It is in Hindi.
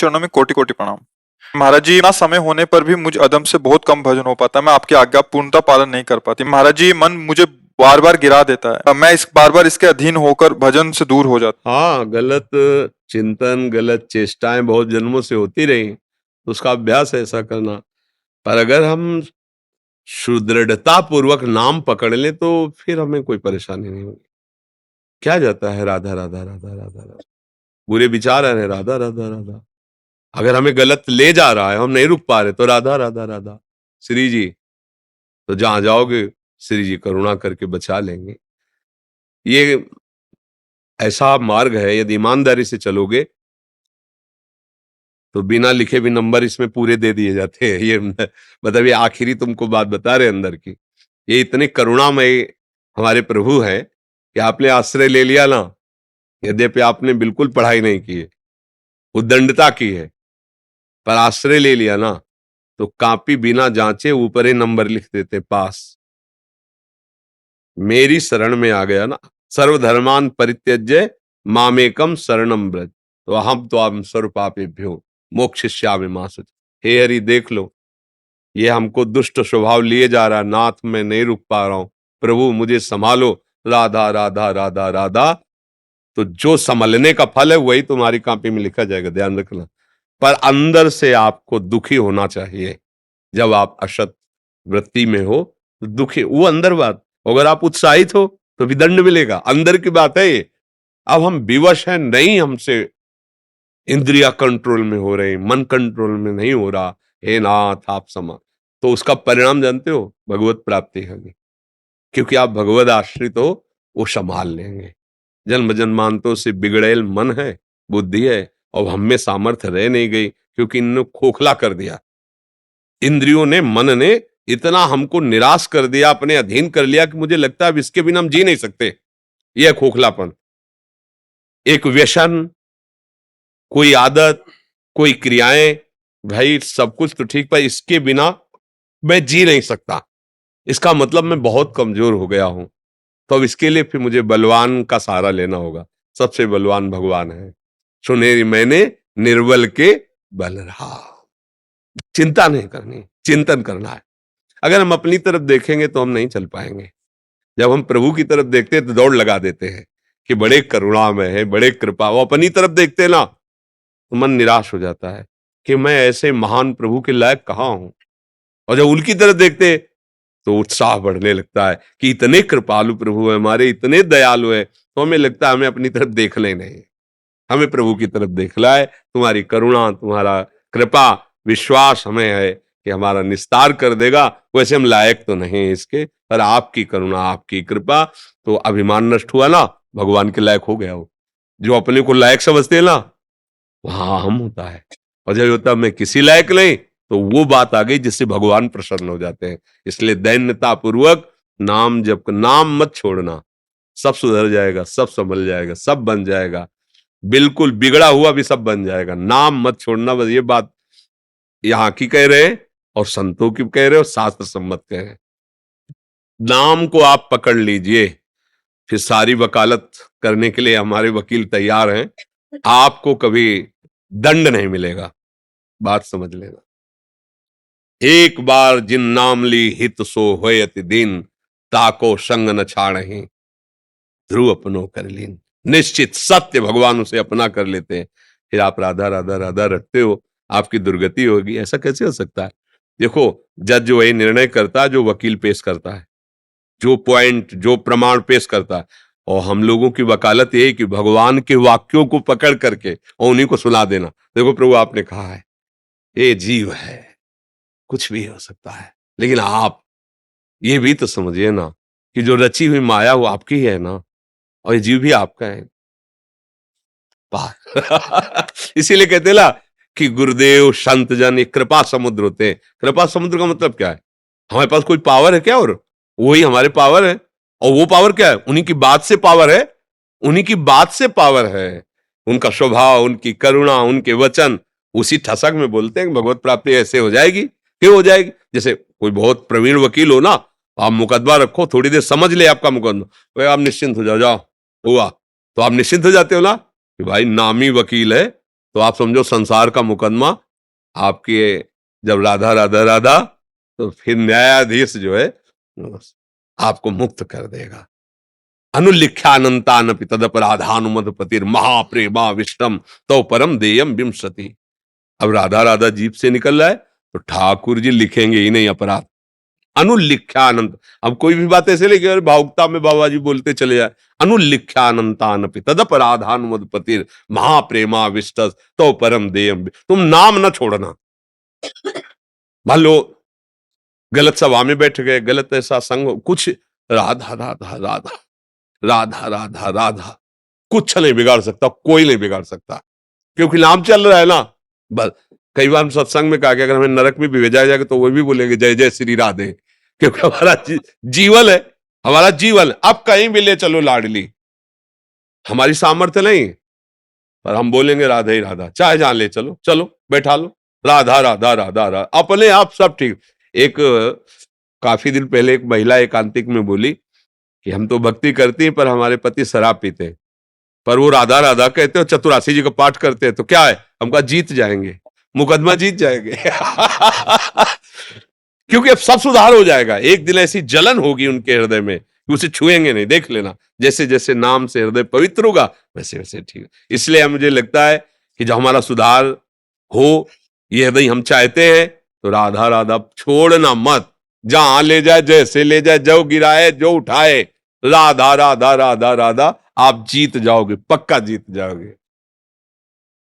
चरणों में कोटि कोटि प्रणाम। महाराज जी, ना समय होने पर भी मुझ अदम से बहुत कम भजन हो पाता, मैं आपकी आज्ञा पूर्णतः पालन नहीं कर पाती। महाराज जी, मन मुझे बार बार गिरा देता है, मैं इस बार बार इसके अधीन होकर भजन से दूर हो जाता। हाँ, गलत चिंतन, गलत चेष्टाएं बहुत जन्मों से होती रही, तो उसका अभ्यास है ऐसा करना। पर अगर हम सुदृढ़ता पूर्वक नाम पकड़ ले तो फिर हमें कोई परेशानी नहीं होगी। क्या जाता है राधा राधा राधा राधा राधा, बुरे विचार आ रहे राधा राधा राधा। अगर हमें गलत ले जा रहा है, हम नहीं रुक पा रहे, तो राधा राधा राधा। श्री जी, तो जहां जाओगे श्री जी करुणा करके बचा लेंगे। ये ऐसा मार्ग है, यदि ईमानदारी से चलोगे तो बिना लिखे भी नंबर इसमें पूरे दे दिए जाते हैं। ये मतलब ये आखिरी तुमको बात बता रहे अंदर की। ये इतने करुणामय हमारे प्रभु हैं कि आपने आश्रय ले लिया ना, यद्यपि आपने बिल्कुल पढ़ाई नहीं की है, उद्दंडता की है, पर आश्रय ले लिया ना, तो कॉपी बिना जांचे ऊपर ही नंबर लिख देते पास। मेरी शरण में आ गया ना, सर्वधर्मान परित्यज्य मामेकम शरणम ब्रज, तो अहम त्वाम सर्वपापेभ्यो मोक्षयिष्यामि मा शुचि। हे हरि, देख लो, ये हमको दुष्ट स्वभाव लिए जा रहा है, नाथ मैं नहीं रुक पा रहा हूं, प्रभु मुझे संभालो। राधा राधा राधा राधा, तो जो संभलने का फल है वही तुम्हारी कॉपी में लिखा जाएगा, ध्यान रखना। पर अंदर से आपको दुखी होना चाहिए। जब आप असत वृत्ति में हो तो दुखी, वो अंदर बात। अगर आप उत्साहित हो तो भी दंड मिलेगा, अंदर की बात है ये। अब हम विवश हैं, नहीं हमसे इंद्रिया कंट्रोल में हो रही, मन कंट्रोल में नहीं हो रहा, हे नाथ आप समा, तो उसका परिणाम जानते हो, भगवत प्राप्ति होगी। क्योंकि आप भगवत आश्रित हो, वो संभाल लेंगे। जन्म जन्मांतों से बिगड़ेल मन है, बुद्धि है, और हम में सामर्थ्य रह नहीं गई, क्योंकि इन्होंने खोखला कर दिया। इंद्रियों ने, मन ने इतना हमको निराश कर दिया, अपने अधीन कर लिया कि मुझे लगता है अब इसके बिना हम जी नहीं सकते। यह खोखलापन, एक व्यसन, कोई आदत, कोई क्रियाएं, भाई सब कुछ तो ठीक, पर इसके बिना मैं जी नहीं सकता, इसका मतलब मैं बहुत कमजोर हो गया हूं। तो अब इसके लिए फिर मुझे बलवान का सहारा लेना होगा। सबसे बलवान भगवान है। सुनेरी मैंने निर्बल के बल रहा। चिंता नहीं करनी, चिंतन करना है। अगर हम अपनी तरफ देखेंगे तो हम नहीं चल पाएंगे। जब हम प्रभु की तरफ देखते हैं तो दौड़ लगा देते हैं कि बड़े करुणामय है, बड़े कृपा। वो अपनी तरफ देखते ना तो मन निराश हो जाता है कि मैं ऐसे महान प्रभु के लायक कहाँ हूं। और जब उनकी तरफ देखते तो उत्साह बढ़ने लगता है कि इतने कृपालु प्रभु है हमारे, इतने दयालु है, तो हमें लगता है हमें अपनी तरफ देखना ही नहीं, हमें प्रभु की तरफ देखना है। तुम्हारी करुणा, तुम्हारा कृपा, विश्वास हमें है कि हमारा निस्तार कर देगा। वैसे हम लायक तो नहीं हैं इसके, पर आपकी करुणा, आपकी कृपा, तो अभिमान नष्ट हुआ ना, भगवान के लायक हो गया। वो जो अपने को लायक समझते हैं ना, वहां हम होता है। और जब होता है मैं किसी लायक नहीं, तो वो बात आ गई जिससे भगवान प्रसन्न हो जाते हैं। इसलिए दैन्यता पूर्वक नाम जप, नाम मत छोड़ना, सब सुधर जाएगा, सब संभल जाएगा, सब बन जाएगा। बिल्कुल बिगड़ा हुआ भी सब बन जाएगा। नाम मत छोड़ना, बस ये बात यहां की कह रहे हैं और संतों की कह रहे हो, शास्त्र सम्मत कह रहे हैं। नाम को आप पकड़ लीजिए, फिर सारी वकालत करने के लिए हमारे वकील तैयार हैं। आपको कभी दंड नहीं मिलेगा, बात समझ लेना। एक बार जिन नाम ली हित सो होयति दिन, ताको संग न छाड़हि ध्रुव अपनो कर लीन। निश्चित सत्य भगवान उसे अपना कर लेते हैं। फिर आप राधा राधा राधा रटते हो, आपकी दुर्गति होगी। ऐसा कैसे हो सकता है? देखो, जज जो वही निर्णय करता है जो वकील पेश करता है, जो पॉइंट, जो प्रमाण पेश करता है। और हम लोगों की वकालत ये है कि भगवान के वाक्यों को पकड़ करके और उन्हीं को सुना देना। देखो प्रभु आपने कहा है, ये जीव है, कुछ भी हो सकता है, लेकिन आप ये भी तो समझिए ना कि जो रची हुई माया वो आपकी है ना, और ये जीव भी आपका है। इसीलिए कहते हैं ना कि गुरुदेव संत जन ये कृपा समुद्र होते हैं। कृपा समुद्र का मतलब क्या है? हमारे पास कोई पावर है क्या? और वही हमारे पावर है। और वो पावर क्या है? उन्हीं की बात से पावर है, उन्हीं की बात से पावर है। उनका स्वभाव, उनकी करुणा, उनके वचन, उसी ठसक में बोलते हैं भगवत प्राप्ति ऐसे हो जाएगी। क्यों हो जाएगी? जैसे कोई बहुत प्रवीण वकील हो ना, आप मुकदमा रखो, थोड़ी देर समझ ले आपका मुकदमा, भाई आप निश्चिंत हो जाओ, जाओ हुआ, तो आप निश्चिंत हो जाते हो ना कि भाई नामी वकील है, तो आप समझो संसार का मुकदमा आपके, जब राधा राधा राधा, तो फिर न्यायाधीश जो है आपको मुक्त कर देगा। अनुलिख्यानंतानपि तदपराधानुमदपतिर महाप्रेमा विष्टम तो परम देयम विंशति। अब राधा राधा जीप से निकल रहा है तो ठाकुर जी लिखेंगे ही नहीं अपराध। अनुलिख्यानंत, अब कोई भी बात ऐसे लिखे भावुकता में बाबा जी बोलते चले जाए, अनुलिख्यानंतानपि तदपराधानुमदपतिर महाप्रेमा विष्टस तो परम देयम। तुम नाम न छोड़ना। मान लो गलत सभा में बैठ गए, गलत ऐसा संग, कुछ राधा राधा राधा राधा राधा राधा, कुछ नहीं बिगाड़ सकता, कोई नहीं बिगाड़ सकता, क्योंकि नाम चल रहा है ना। बस कई बार हम सत्संग में कहा कि अगर हमें नरक में भी भेजा जाएगा तो वो भी बोलेंगे जय जय श्री राधे, क्योंकि हमारा जीवन है, हमारा जीवन। अब कहीं भी ले चलो लाडली, हमारी सामर्थ्य नहीं, पर हम बोलेंगे राधा ही राधा, चाहे जहां ले चलो, चलो बैठा लो, राधा राधा राधा राधा, अपने आप सब ठीक। एक काफी दिन पहले एक महिला एकांतिक में बोली कि हम तो भक्ति करती हैं पर हमारे पति शराब पीते हैं, पर वो राधा राधा कहते हो, चतुरासी जी का पाठ करते हैं, तो क्या है, हम कहा जीत जाएंगे, मुकदमा जीत जाएंगे। क्योंकि अब सब सुधार हो जाएगा। एक दिन ऐसी जलन होगी उनके हृदय में कि उसे छुएंगे नहीं, देख लेना, जैसे जैसे नाम से हृदय पवित्र होगा वैसे वैसे ठीक। इसलिए मुझे लगता है कि जब हमारा सुधार हो, ये हृदय हम चाहते हैं, तो राधा राधा छोड़ना मत, जहां ले जाए, जैसे ले जाए, जो गिराए जो उठाए, राधा राधा राधा राधा, आप जीत जाओगे, पक्का जीत जाओगे।